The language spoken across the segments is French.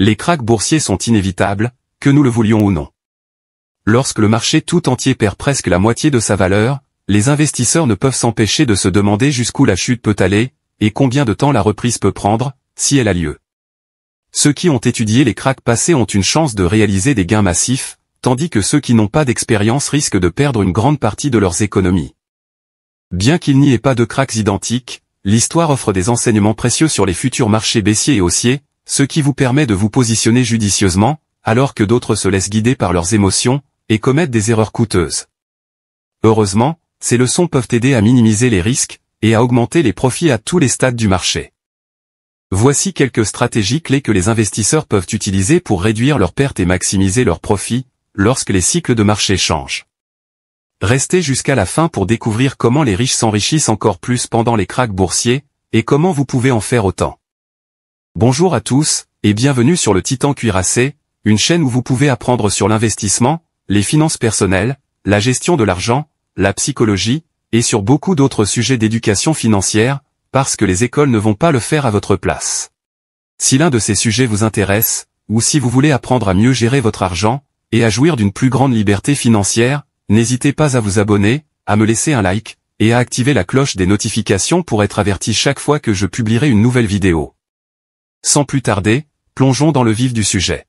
Les krachs boursiers sont inévitables, que nous le voulions ou non. Lorsque le marché tout entier perd presque la moitié de sa valeur, les investisseurs ne peuvent s'empêcher de se demander jusqu'où la chute peut aller, et combien de temps la reprise peut prendre, si elle a lieu. Ceux qui ont étudié les krachs passés ont une chance de réaliser des gains massifs, tandis que ceux qui n'ont pas d'expérience risquent de perdre une grande partie de leurs économies. Bien qu'il n'y ait pas de krachs identiques, l'histoire offre des enseignements précieux sur les futurs marchés baissiers et haussiers, ce qui vous permet de vous positionner judicieusement, alors que d'autres se laissent guider par leurs émotions, et commettent des erreurs coûteuses. Heureusement, ces leçons peuvent aider à minimiser les risques, et à augmenter les profits à tous les stades du marché. Voici quelques stratégies clés que les investisseurs peuvent utiliser pour réduire leurs pertes et maximiser leurs profits, lorsque les cycles de marché changent. Restez jusqu'à la fin pour découvrir comment les riches s'enrichissent encore plus pendant les krachs boursiers, et comment vous pouvez en faire autant. Bonjour à tous, et bienvenue sur le Titan Cuirassé, une chaîne où vous pouvez apprendre sur l'investissement, les finances personnelles, la gestion de l'argent, la psychologie, et sur beaucoup d'autres sujets d'éducation financière, parce que les écoles ne vont pas le faire à votre place. Si l'un de ces sujets vous intéresse, ou si vous voulez apprendre à mieux gérer votre argent, et à jouir d'une plus grande liberté financière, n'hésitez pas à vous abonner, à me laisser un like, et à activer la cloche des notifications pour être averti chaque fois que je publierai une nouvelle vidéo. Sans plus tarder, plongeons dans le vif du sujet.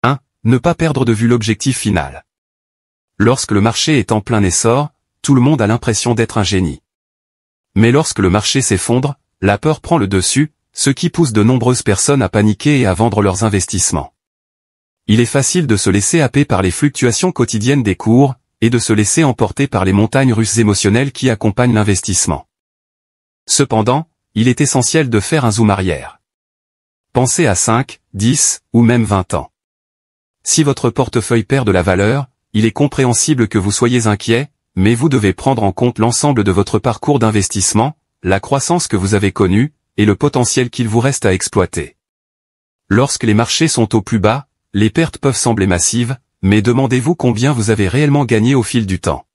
1. Ne pas perdre de vue l'objectif final. Lorsque le marché est en plein essor, tout le monde a l'impression d'être un génie. Mais lorsque le marché s'effondre, la peur prend le dessus, ce qui pousse de nombreuses personnes à paniquer et à vendre leurs investissements. Il est facile de se laisser happer par les fluctuations quotidiennes des cours, et de se laisser emporter par les montagnes russes émotionnelles qui accompagnent l'investissement. Cependant, il est essentiel de faire un zoom arrière. Pensez à 5, 10, ou même 20 ans. Si votre portefeuille perd de la valeur, il est compréhensible que vous soyez inquiet, mais vous devez prendre en compte l'ensemble de votre parcours d'investissement, la croissance que vous avez connue, et le potentiel qu'il vous reste à exploiter. Lorsque les marchés sont au plus bas, les pertes peuvent sembler massives, mais demandez-vous combien vous avez réellement gagné au fil du temps.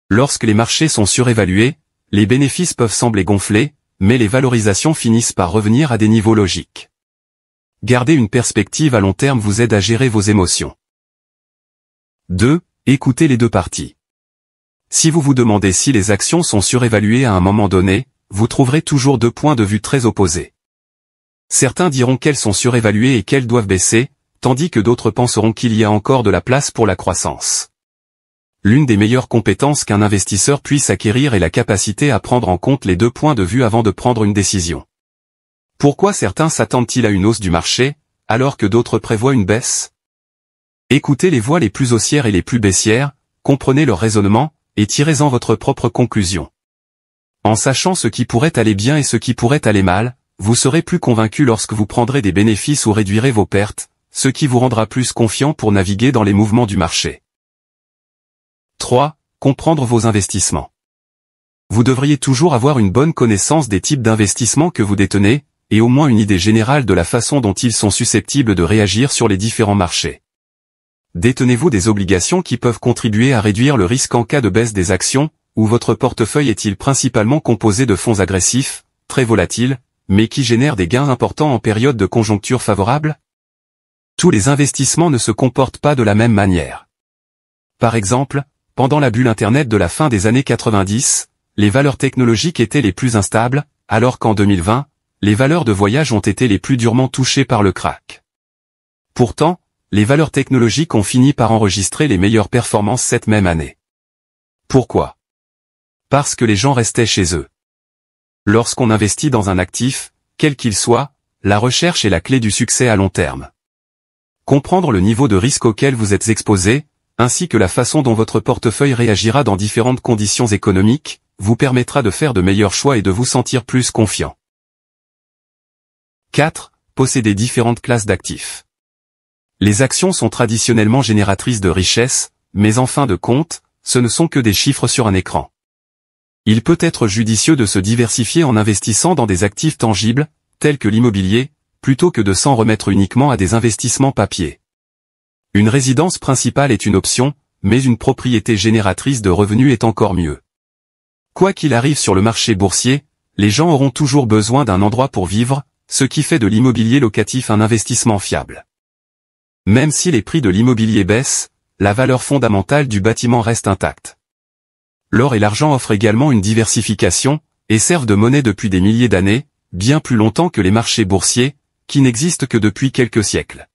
Lorsque les marchés sont surévalués, les bénéfices peuvent sembler gonflés, mais les valorisations finissent par revenir à des niveaux logiques. Garder une perspective à long terme vous aide à gérer vos émotions. 2. Écoutez les deux parties. Si vous vous demandez si les actions sont surévaluées à un moment donné, vous trouverez toujours deux points de vue très opposés. Certains diront qu'elles sont surévaluées et qu'elles doivent baisser, tandis que d'autres penseront qu'il y a encore de la place pour la croissance. L'une des meilleures compétences qu'un investisseur puisse acquérir est la capacité à prendre en compte les deux points de vue avant de prendre une décision. Pourquoi certains s'attendent-ils à une hausse du marché, alors que d'autres prévoient une baisse? Écoutez les voix les plus haussières et les plus baissières, comprenez leur raisonnement, et tirez-en votre propre conclusion. En sachant ce qui pourrait aller bien et ce qui pourrait aller mal, vous serez plus convaincu lorsque vous prendrez des bénéfices ou réduirez vos pertes, ce qui vous rendra plus confiant pour naviguer dans les mouvements du marché. 3. Comprendre vos investissements. Vous devriez toujours avoir une bonne connaissance des types d'investissements que vous détenez, et au moins une idée générale de la façon dont ils sont susceptibles de réagir sur les différents marchés. Détenez-vous des obligations qui peuvent contribuer à réduire le risque en cas de baisse des actions, ou votre portefeuille est-il principalement composé de fonds agressifs, très volatiles, mais qui génèrent des gains importants en période de conjoncture favorable? Tous les investissements ne se comportent pas de la même manière. Par exemple, pendant la bulle Internet de la fin des années 90, les valeurs technologiques étaient les plus instables, alors qu'en 2020, les valeurs de voyage ont été les plus durement touchées par le krach. Pourtant, les valeurs technologiques ont fini par enregistrer les meilleures performances cette même année. Pourquoi? Parce que les gens restaient chez eux. Lorsqu'on investit dans un actif, quel qu'il soit, la recherche est la clé du succès à long terme. Comprendre le niveau de risque auquel vous êtes exposé, ainsi que la façon dont votre portefeuille réagira dans différentes conditions économiques, vous permettra de faire de meilleurs choix et de vous sentir plus confiant. 4. Posséder différentes classes d'actifs. Les actions sont traditionnellement génératrices de richesse, mais en fin de compte, ce ne sont que des chiffres sur un écran. Il peut être judicieux de se diversifier en investissant dans des actifs tangibles, tels que l'immobilier, plutôt que de s'en remettre uniquement à des investissements papier. Une résidence principale est une option, mais une propriété génératrice de revenus est encore mieux. Quoi qu'il arrive sur le marché boursier, les gens auront toujours besoin d'un endroit pour vivre, ce qui fait de l'immobilier locatif un investissement fiable. Même si les prix de l'immobilier baissent, la valeur fondamentale du bâtiment reste intacte. L'or et l'argent offrent également une diversification, et servent de monnaie depuis des milliers d'années, bien plus longtemps que les marchés boursiers, qui n'existent que depuis quelques siècles.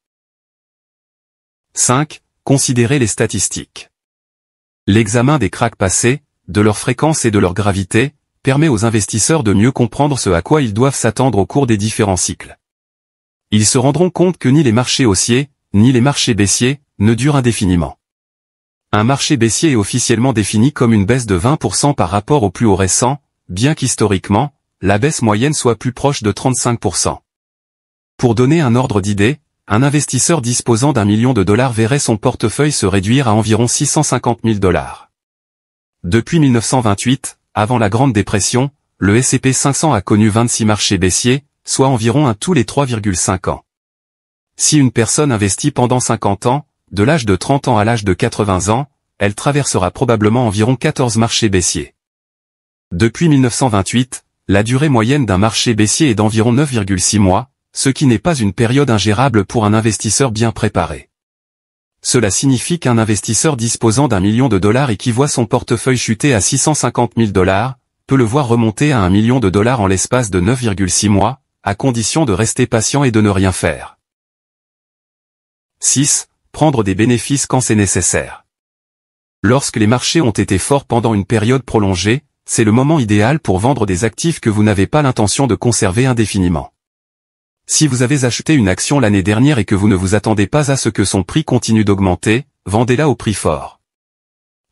5. Considérez les statistiques. L'examen des cracks passés, de leur fréquence et de leur gravité, permet aux investisseurs de mieux comprendre ce à quoi ils doivent s'attendre au cours des différents cycles. Ils se rendront compte que ni les marchés haussiers, ni les marchés baissiers, ne durent indéfiniment. Un marché baissier est officiellement défini comme une baisse de 20% par rapport au plus haut récent, bien qu'historiquement, la baisse moyenne soit plus proche de 35%. Pour donner un ordre d'idée, un investisseur disposant d'1 million de dollars verrait son portefeuille se réduire à environ 650 000 dollars. Depuis 1928, avant la Grande Dépression, le S&P 500 a connu 26 marchés baissiers, soit environ un tous les 3,5 ans. Si une personne investit pendant 50 ans, de l'âge de 30 ans à l'âge de 80 ans, elle traversera probablement environ 14 marchés baissiers. Depuis 1928, la durée moyenne d'un marché baissier est d'environ 9,6 mois, ce qui n'est pas une période ingérable pour un investisseur bien préparé. Cela signifie qu'un investisseur disposant d'1 million de dollars et qui voit son portefeuille chuter à 650 000 dollars, peut le voir remonter à 1 million de dollars en l'espace de 9,6 mois, à condition de rester patient et de ne rien faire. 6. Prendre des bénéfices quand c'est nécessaire. Lorsque les marchés ont été forts pendant une période prolongée, c'est le moment idéal pour vendre des actifs que vous n'avez pas l'intention de conserver indéfiniment. Si vous avez acheté une action l'année dernière et que vous ne vous attendez pas à ce que son prix continue d'augmenter, vendez-la au prix fort.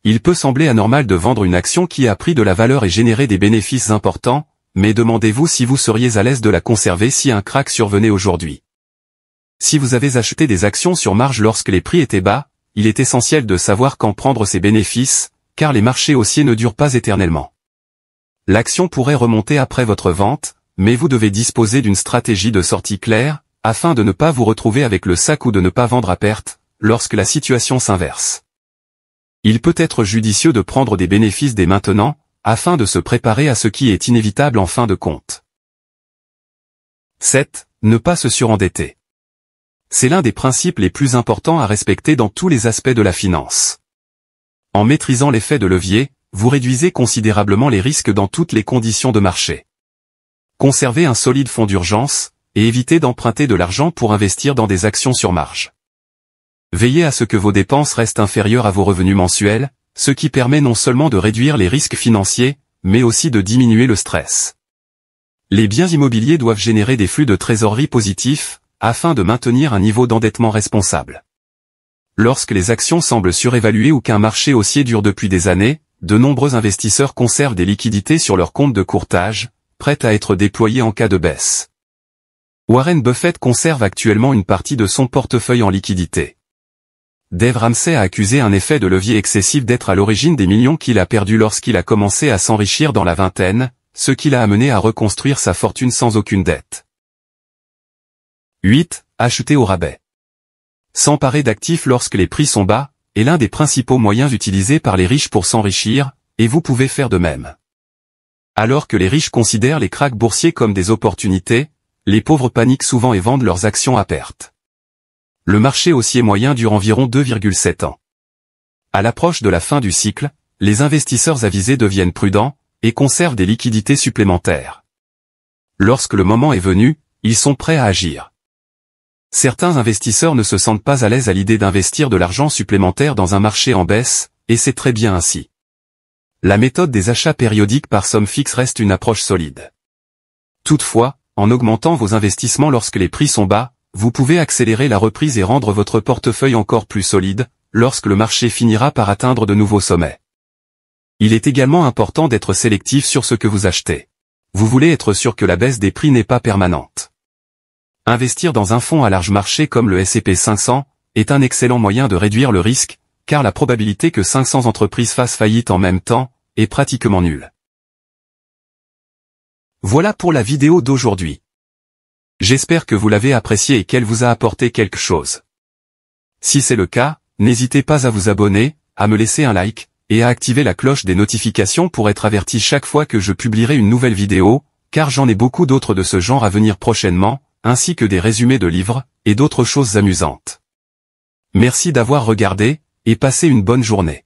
Il peut sembler anormal de vendre une action qui a pris de la valeur et généré des bénéfices importants, mais demandez-vous si vous seriez à l'aise de la conserver si un krach survenait aujourd'hui. Si vous avez acheté des actions sur marge lorsque les prix étaient bas, il est essentiel de savoir quand prendre ces bénéfices, car les marchés haussiers ne durent pas éternellement. L'action pourrait remonter après votre vente, mais vous devez disposer d'une stratégie de sortie claire, afin de ne pas vous retrouver avec le sac ou de ne pas vendre à perte, lorsque la situation s'inverse. Il peut être judicieux de prendre des bénéfices dès maintenant, afin de se préparer à ce qui est inévitable en fin de compte. 7. Ne pas se surendetter. C'est l'un des principes les plus importants à respecter dans tous les aspects de la finance. En maîtrisant l'effet de levier, vous réduisez considérablement les risques dans toutes les conditions de marché. Conservez un solide fonds d'urgence, et évitez d'emprunter de l'argent pour investir dans des actions sur marge. Veillez à ce que vos dépenses restent inférieures à vos revenus mensuels, ce qui permet non seulement de réduire les risques financiers, mais aussi de diminuer le stress. Les biens immobiliers doivent générer des flux de trésorerie positifs, afin de maintenir un niveau d'endettement responsable. Lorsque les actions semblent surévaluées ou qu'un marché haussier dure depuis des années, de nombreux investisseurs conservent des liquidités sur leur compte de courtage, prêtes à être déployées en cas de baisse. Warren Buffett conserve actuellement une partie de son portefeuille en liquidité. Dave Ramsey a accusé un effet de levier excessif d'être à l'origine des millions qu'il a perdus lorsqu'il a commencé à s'enrichir dans la vingtaine, ce qui l'a amené à reconstruire sa fortune sans aucune dette. 8. Acheter au rabais. S'emparer d'actifs lorsque les prix sont bas est l'un des principaux moyens utilisés par les riches pour s'enrichir, et vous pouvez faire de même. Alors que les riches considèrent les krachs boursiers comme des opportunités, les pauvres paniquent souvent et vendent leurs actions à perte. Le marché haussier moyen dure environ 2,7 ans. À l'approche de la fin du cycle, les investisseurs avisés deviennent prudents, et conservent des liquidités supplémentaires. Lorsque le moment est venu, ils sont prêts à agir. Certains investisseurs ne se sentent pas à l'aise à l'idée d'investir de l'argent supplémentaire dans un marché en baisse, et c'est très bien ainsi. La méthode des achats périodiques par somme fixe reste une approche solide. Toutefois, en augmentant vos investissements lorsque les prix sont bas, vous pouvez accélérer la reprise et rendre votre portefeuille encore plus solide, lorsque le marché finira par atteindre de nouveaux sommets. Il est également important d'être sélectif sur ce que vous achetez. Vous voulez être sûr que la baisse des prix n'est pas permanente. Investir dans un fonds à large marché comme le S&P 500 est un excellent moyen de réduire le risque, car la probabilité que 500 entreprises fassent faillite en même temps est pratiquement nulle. Voilà pour la vidéo d'aujourd'hui. J'espère que vous l'avez appréciée et qu'elle vous a apporté quelque chose. Si c'est le cas, n'hésitez pas à vous abonner, à me laisser un like, et à activer la cloche des notifications pour être averti chaque fois que je publierai une nouvelle vidéo, car j'en ai beaucoup d'autres de ce genre à venir prochainement, ainsi que des résumés de livres, et d'autres choses amusantes. Merci d'avoir regardé, et passez une bonne journée.